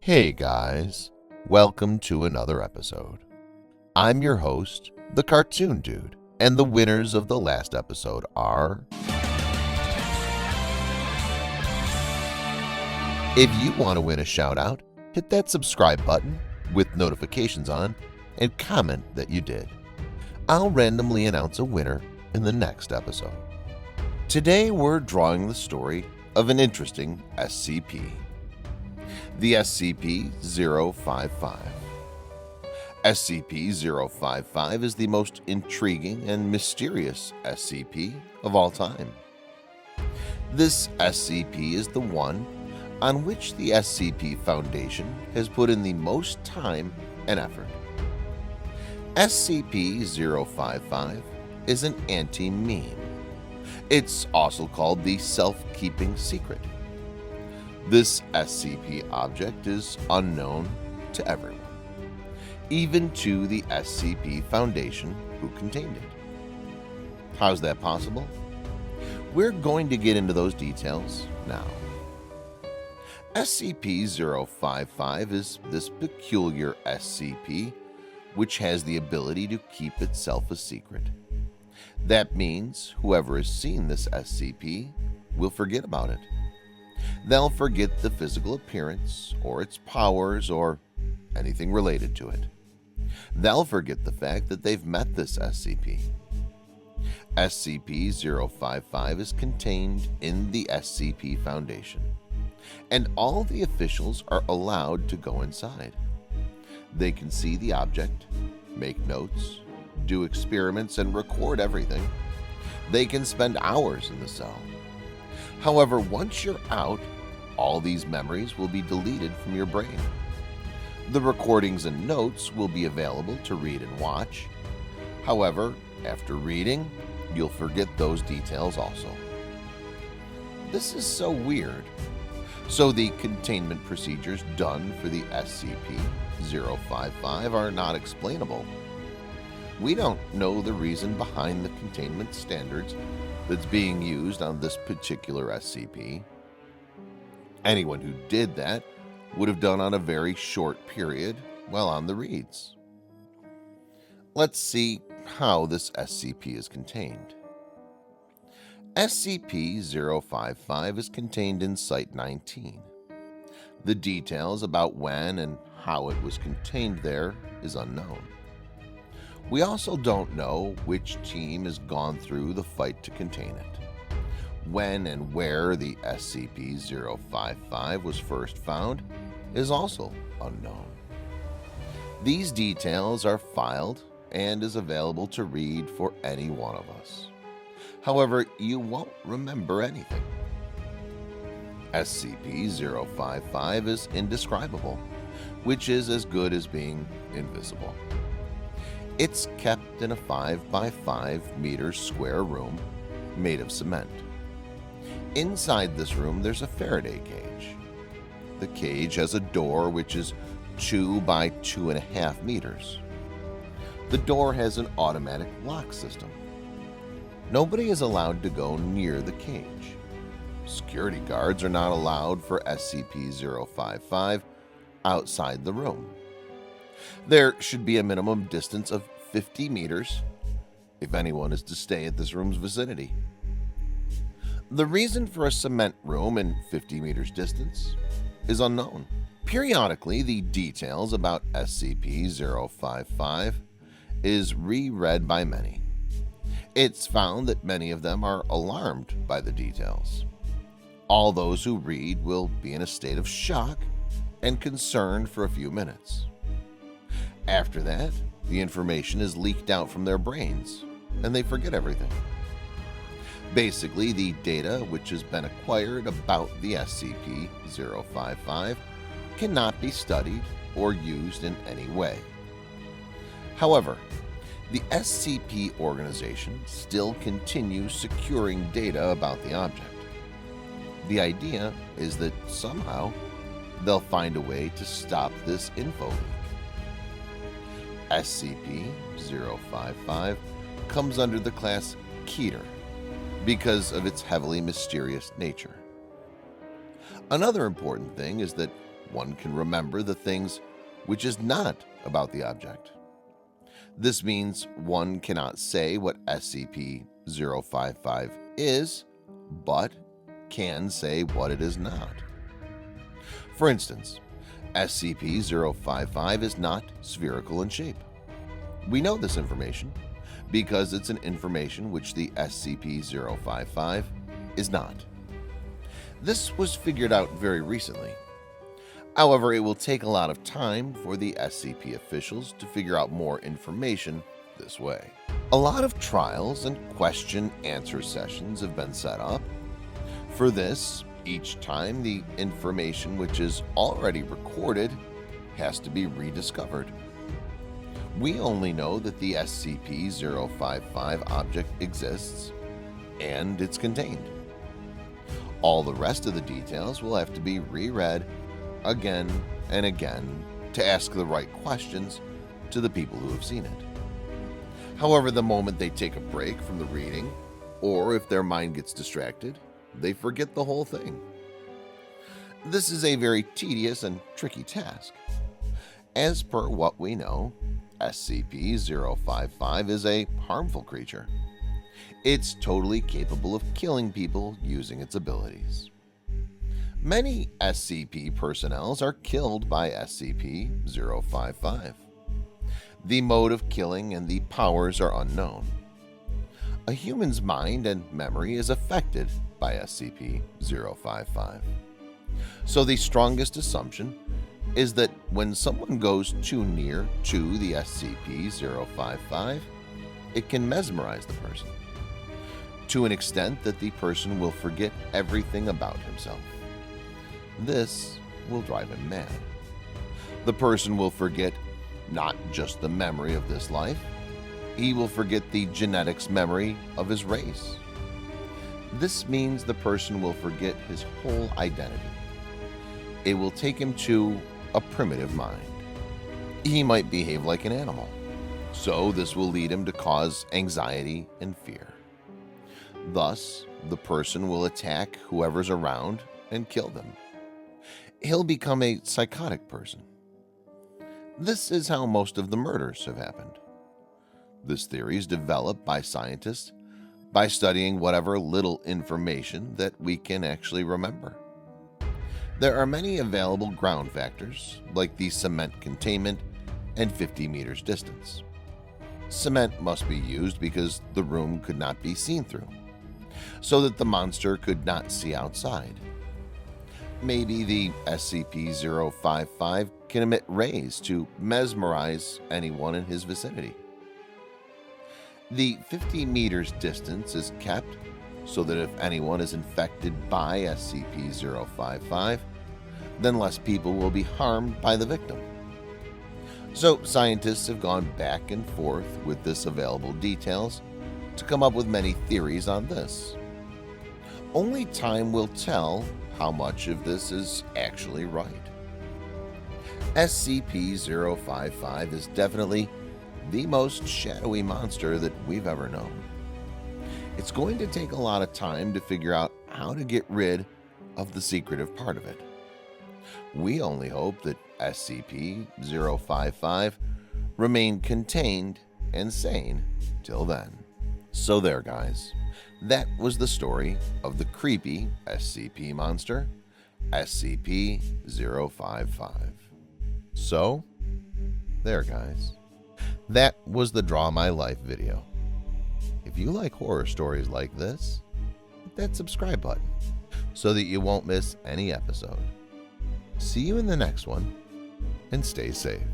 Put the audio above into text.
Hey guys, welcome to another episode. I'm your host, the Cartoon Dude, and the winners of the last episode are... If you want to win a shout out, hit that subscribe button with notifications on and comment that you did. I'll randomly announce a winner in the next episode. Today we're drawing the story of an interesting SCP. The SCP-055. SCP-055 is the most intriguing and mysterious SCP of all time. This SCP is the one on which the SCP Foundation has put in the most time and effort. SCP-055 is an anti-meme. It's also called the self-keeping secret. This SCP object is unknown to everyone, even to the SCP Foundation who contained it. How's that possible? We're going to get into those details now. SCP-055 is this peculiar SCP which has the ability to keep itself a secret. That means whoever has seen this SCP will forget about it. They'll forget the physical appearance or its powers or anything related to it. They'll forget the fact that they've met this SCP. SCP-055 is contained in the SCP Foundation, and all the officials are allowed to go inside. They can see the object, make notes, do experiments, and record everything. They can spend hours in the cell. However, once you're out, all these memories will be deleted from your brain. The recordings and notes will be available to read and watch. However, after reading, you'll forget those details also. This is so weird. So the containment procedures done for the SCP-055 are not explainable. We don't know the reason behind the containment standards that's being used on this particular SCP. Anyone who did that would have done on a very short period while on the reads. Let's see how this SCP is contained. SCP-055 is contained in Site 19. The details about when and how it was contained there is unknown. We also don't know which team has gone through the fight to contain it. When and where the SCP-055 was first found is also unknown. These details are filed and is available to read for any one of us. However, you won't remember anything. SCP-055 is indescribable, which is as good as being invisible. It's kept in a 5 by 5 meter square room made of cement. Inside this room there's a Faraday cage. The cage has a door which is 2 by 2.5 meters. The door has an automatic lock system. Nobody is allowed to go near the cage. Security guards are not allowed for SCP-055 outside the room. There should be a minimum distance of 50 meters if anyone is to stay at this room's vicinity. The reason for a cement room in 50 meters distance is unknown. Periodically, the details about SCP-055 is reread by many. It's found that many of them are alarmed by the details. All those who read will be in a state of shock and concern for a few minutes. After that, the information is leaked out from their brains, and they forget everything. Basically, the data which has been acquired about the SCP-055 cannot be studied or used in any way. However, the SCP organization still continues securing data about the object. The idea is that somehow they'll find a way to stop this info leak. SCP-055 comes under the class Keter because of its heavily mysterious nature. Another important thing is that one can remember the things which is not about the object. This means one cannot say what SCP-055 is, but can say what it is not. For instance, SCP-055 is not spherical in shape. We know this information because it's an information which the SCP-055 is not. This was figured out very recently. However, it will take a lot of time for the SCP officials to figure out more information this way. A lot of trials and question-answer sessions have been set up. For this, each time the information which is already recorded has to be rediscovered. We only know that the SCP-055 object exists and it's contained. All the rest of the details will have to be reread again and again to ask the right questions to the people who have seen it. However, the moment they take a break from the reading, or if their mind gets distracted, they forget the whole thing. This is a very tedious and tricky task. As per what we know, SCP-055 is a harmful creature. It's totally capable of killing people using its abilities. Many SCP personnel are killed by SCP-055. The mode of killing and the powers are unknown. A human's mind and memory is affected by SCP-055. So the strongest assumption is that when someone goes too near to the SCP-055, it can mesmerize the person, to an extent that the person will forget everything about himself. This will drive him mad. The person will forget not just the memory of this life, he will forget the genetics memory of his race. This means the person will forget his whole identity. It will take him to a primitive mind. He might behave like an animal, so this will lead him to cause anxiety and fear. Thus, the person will attack whoever's around and kill them. He'll become a psychotic person. This is how most of the murders have happened. This theory is developed by scientists by studying whatever little information that we can actually remember. There are many available ground factors, like the cement containment and 50 meters distance. Cement must be used because the room could not be seen through, so that the monster could not see outside. Maybe the SCP-055 can emit rays to mesmerize anyone in his vicinity. The 50 meters distance is kept so that if anyone is infected by SCP-055, then less people will be harmed by the victim. So scientists have gone back and forth with this available details to come up with many theories on this. Only time will tell how much of this is actually right. SCP-055 is definitely the most shadowy monster that we've ever known. It's going to take a lot of time to figure out how to get rid of the secretive part of it. We only hope that SCP-055 remain contained and sane till then. So there, guys. That was the story of the creepy SCP monster, SCP-055. So, there, guys. That was the Draw My Life video. If you like horror stories like this, hit that subscribe button so that you won't miss any episode. See you in the next one, and stay safe.